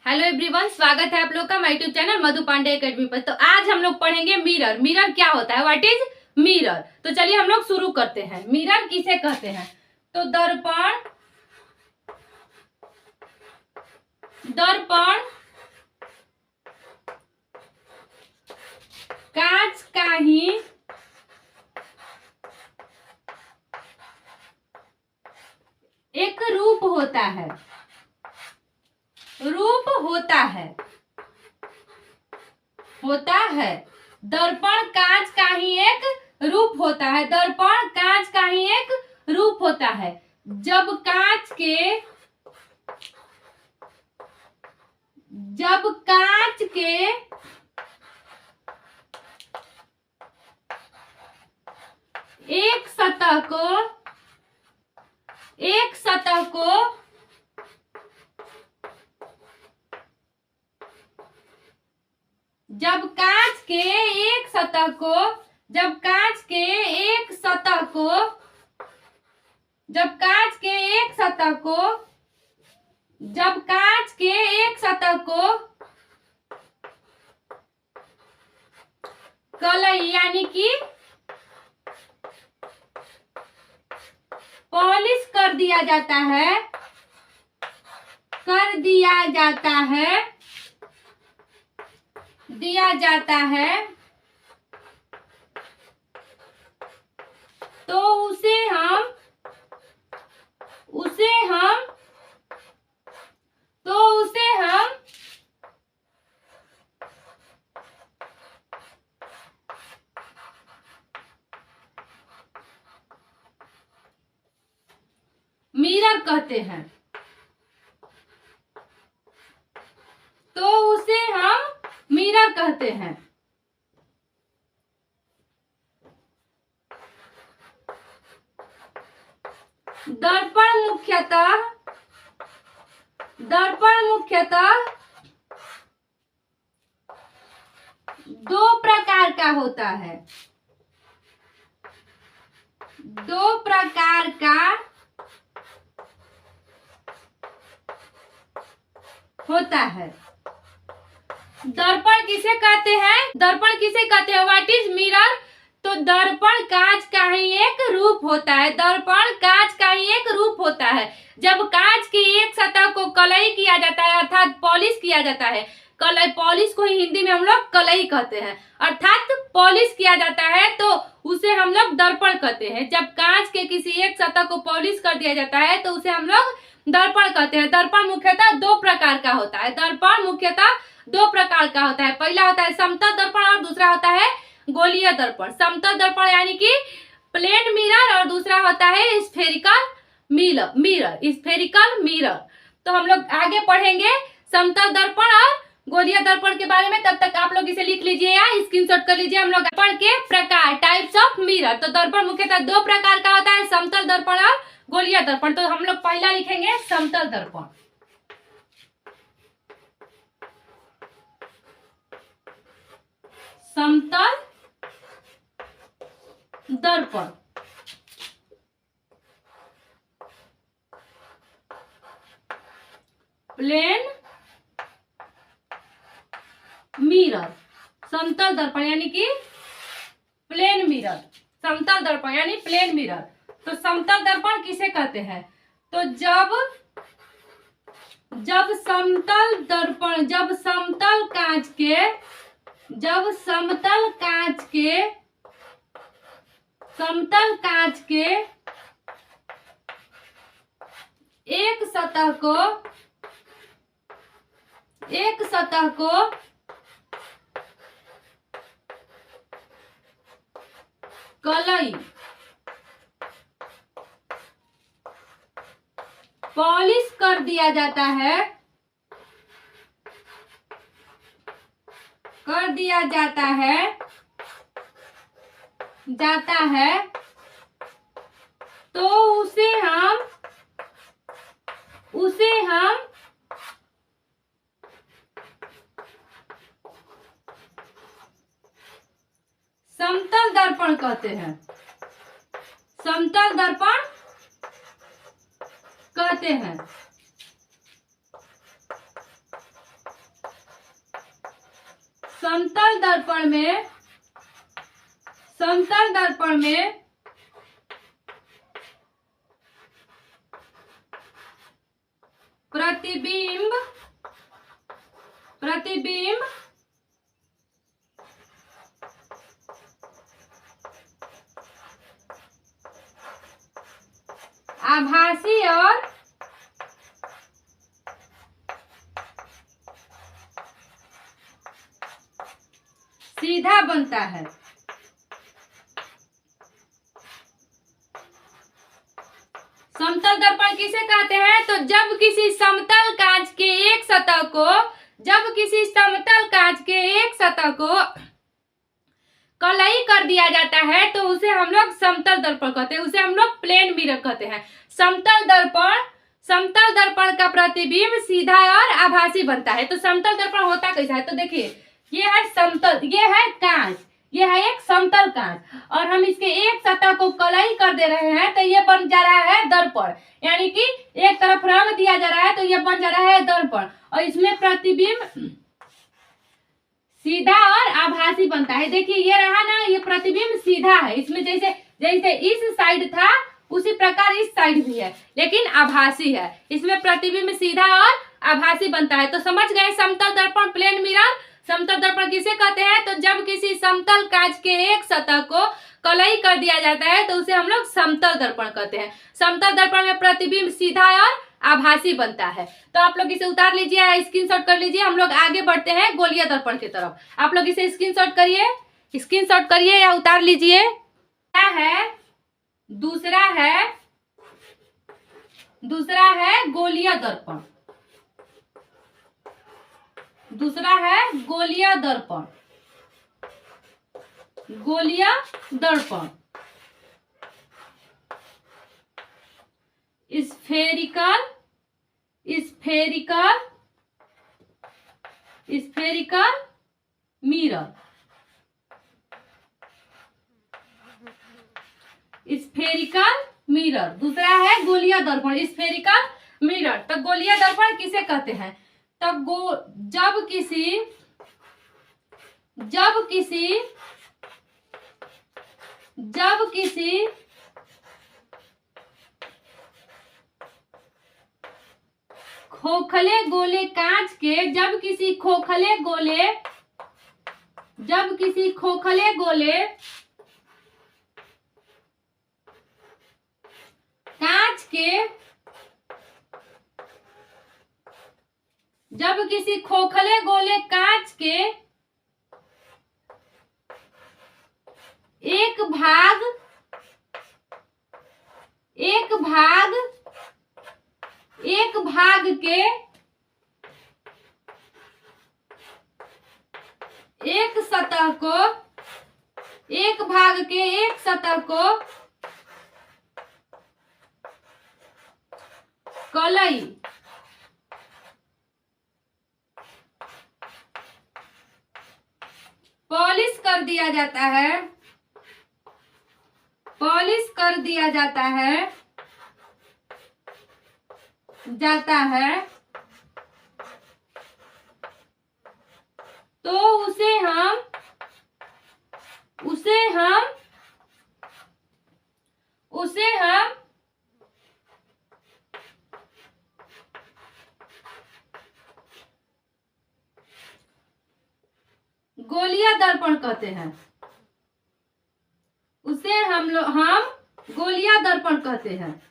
Hello everyone, स्वागत है आप लोग का my YouTube channel Madhu Pandey academy पर। तो आज हम लोग पढ़ेंगे मिरर। मिरर क्या होता है, व्हाट इज मिरर। तो चलिए हम लोग शुरू करते हैं। मिरर किसे कहते हैं? तो दर्पण, दर्पण कांच का ही एक रूप होता है, रूप होता है, होता है। दर्पण कांच का ही एक रूप होता है, दर्पण कांच का ही एक रूप होता है। जब कांच के एक सतह को जब कांच के एक सतह को जब कांच के एक सतह को जब कांच के एक सतह को जब कांच के एक सतह को कलई यानी कि पॉलिश कर दिया जाता है, दिया जाता है, तो उसे हम मिरर कहते हैं। तो उसे हम मिरर कहते हैं। दर्पण मुख्यतः दो प्रकार का होता है, दो प्रकार का होता है। दर्पण किसे कहते हैं? दर्पण किसे कहते हैं? What is mirror. तो दर्पण कांच का ही एक रूप होता है, दर्पण कांच का ही एक रूप होता है। जब कांच की एक सतह को कलई किया जाता है अर्थात पॉलिश किया जाता है, कलई, पॉलिश को ही हिंदी में हम लोग कलई कहते हैं, अर्थात पॉलिश किया जाता है, तो उसे हम लोग दर्पण कहते हैं। जब कांच के किसी एक सतह को पॉलिश कर दिया जाता है तो उसे हम लोग दर्पण कहते हैं। दर्पण मुख्यतः दो प्रकार का होता है, दर्पण मुख्यतः दो प्रकार का होता है। पहला होता है समतल दर्पण और दूसरा होता है गोलीय दर्पण। समतल दर्पण यानी कि प्लेन मिरर और दूसरा होता है स्फेरिकल मिरर। तो हम लोग आगे पढ़ेंगे समतल दर्पण और गोलीय दर्पण के बारे में। तब तक आप लोग इसे लिख लीजिए या स्क्रीनशॉट कर लीजिए। हम लोग दर्पण के प्रकार, टाइप्स ऑफ मिरर। तो दर्पण मुख्यतः दो प्रकार का होता है, समतल दर्पण और गोलीय दर्पण। तो हम लोग पहला लिखेंगे समतल दर्पण। समतल दर्पण, प्लेन मिरर। समतल दर्पण यानी कि प्लेन मिरर, समतल दर्पण यानी प्लेन मिरर। तो समतल दर्पण किसे कहते हैं? तो जब समतल दर्पण, जब समतल कांच के एक सतह को कलई, पॉलिश कर दिया जाता है, तो उसे हम समतल दर्पण कहते हैं। समतल दर्पण कहते हैं। समतल दर्पण में प्रतिबिंब आभासी और सीधा बनता है। समतल दर्पण किसे कहते हैं? तो जब किसी समतल कांच के एक सतह को कलई कर दिया जाता है तो उसे हम लोग समतल दर्पण कहते हैं, उसे हम लोग प्लेन मिरर कहते हैं। समतल दर्पण का प्रतिबिंब सीधा और आभासी बनता है। तो समतल दर्पण होता कैसा है? तो देखिए, ये है समतल, ये है कांच, ये है एक समतल कांच, और हम इसके एक सतह को कलई कर दे रहे हैं तो ये बन जा रहा है दर्पण, यानी कि एक तरफ रंग दिया जा रहा है तो ये बन जा रहा है दर्पण, और इसमें प्रतिबिंब सीधा और आभासी बनता है। देखिए ये रहा ना, ये प्रतिबिंब सीधा है, इसमें जैसे इस साइड था उसी प्रकार इस साइड भी है, लेकिन आभासी है, इसमें प्रतिबिंब सीधा और आभासी बनता है। तो समझ गए समतल दर्पण, प्लेन मिरर। समतल दर्पण किसे कहते हैं? तो जब किसी समतल कांच के एक सतह को कलई कर दिया जाता है तो उसे हम लोग समतल दर्पण कहते हैं। समतल दर्पण में प्रतिबिंब सीधा और आभासी बनता है। तो आप लोग इसे उतार लीजिए या स्क्रीनशॉट कर लीजिए। हम लोग आगे बढ़ते हैं गोलीय दर्पण की तरफ। आप लोग इसे स्क्रीनशॉट करिए या उतार लीजिए। दूसरा है गोलीय दर्पण। गोलीय दर्पण स्फेरिकल मिरर। दूसरा है गोलीय दर्पण स्फेरिकल मिरर। तो गोलीय दर्पण किसे कहते हैं? तो जब किसी खोखले गोले कांच के जब किसी खोखले गोले कांच के एक भाग के एक सतह को कलई पॉलिश कर दिया जाता है तो उसे हम गोलीय दर्पण कहते हैं। उसे हम गोलीय दर्पण कहते हैं।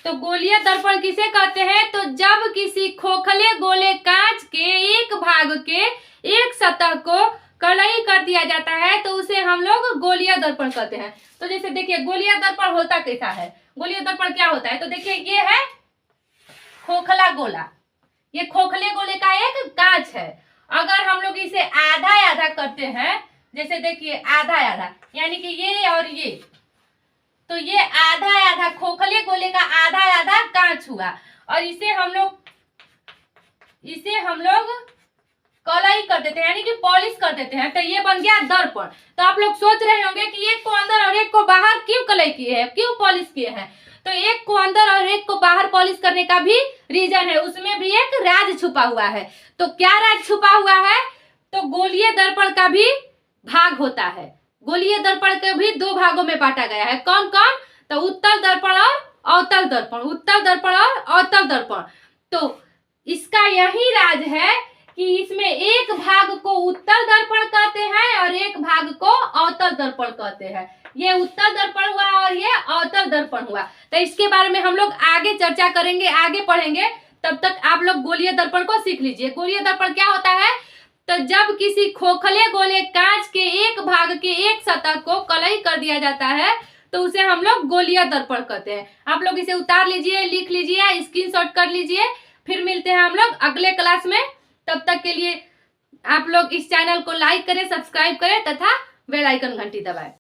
तो गोलीय दर्पण किसे कहते हैं? तो जब किसी खोखले गोले कांच के एक भाग के एक सतह को कलई कर दिया जाता है तो उसे हम लोग गोलीय दर्पण कहते हैं। तो जैसे देखिए गोलीय दर्पण होता कैसा है? गोलीय दर्पण क्या होता है? तो देखिए ये है खोखला गोला, ये खोखले गोले का एक कांच है। अगर हम लोग इसे आधा आधा करते हैं, जैसे देखिए आधा आधा, यानी कि ये और ये, तो ये आधा आधा खोखले गोले का आधा आधा कांच हुआ, और इसे हम लोग कलई कर देते हैं यानी कि पॉलिश कर देते हैं, तो ये बन गया दर्पण। तो आप लोग सोच रहे होंगे कि एक को अंदर और एक को बाहर क्यों कलई किए हैं, क्यों पॉलिश किए हैं। तो एक को अंदर और एक को बाहर पॉलिश करने का भी रीजन है, उसमें भी एक राज छुपा हुआ है। तो क्या राज छुपा हुआ है, तो गोलीय दर्पण का भी भाग होता है। गोलीय दर्पण के भी दो भागों में बांटा गया है। कौन कौन, तो उत्तल दर्पण और अवतल दर्पण, उत्तल दर्पण और अवतल दर्पण। तो इसका यही राज है कि इसमें एक भाग को उत्तल दर्पण कहते हैं और एक भाग को अवतल दर्पण कहते हैं। ये उत्तल दर्पण हुआ और ये अवतल दर्पण हुआ। तो इसके बारे में हम लोग आगे चर्चा करेंगे, आगे पढ़ेंगे। तब तक आप लोग गोलीय दर्पण को सीख लीजिए। गोलीय दर्पण क्या होता है, तो जब किसी खोखले गोले कांच के एक भाग के एक सतह को कलई कर दिया जाता है तो उसे हम लोग गोलीय दर्पण कहते हैं। आप लोग इसे उतार लीजिए, लिख लीजिए, स्क्रीनशॉट कर लीजिए। फिर मिलते हैं हम लोग अगले क्लास में। तब तक के लिए आप लोग इस चैनल को लाइक करें, सब्सक्राइब करें तथा बेल आइकन घंटी दबाएं।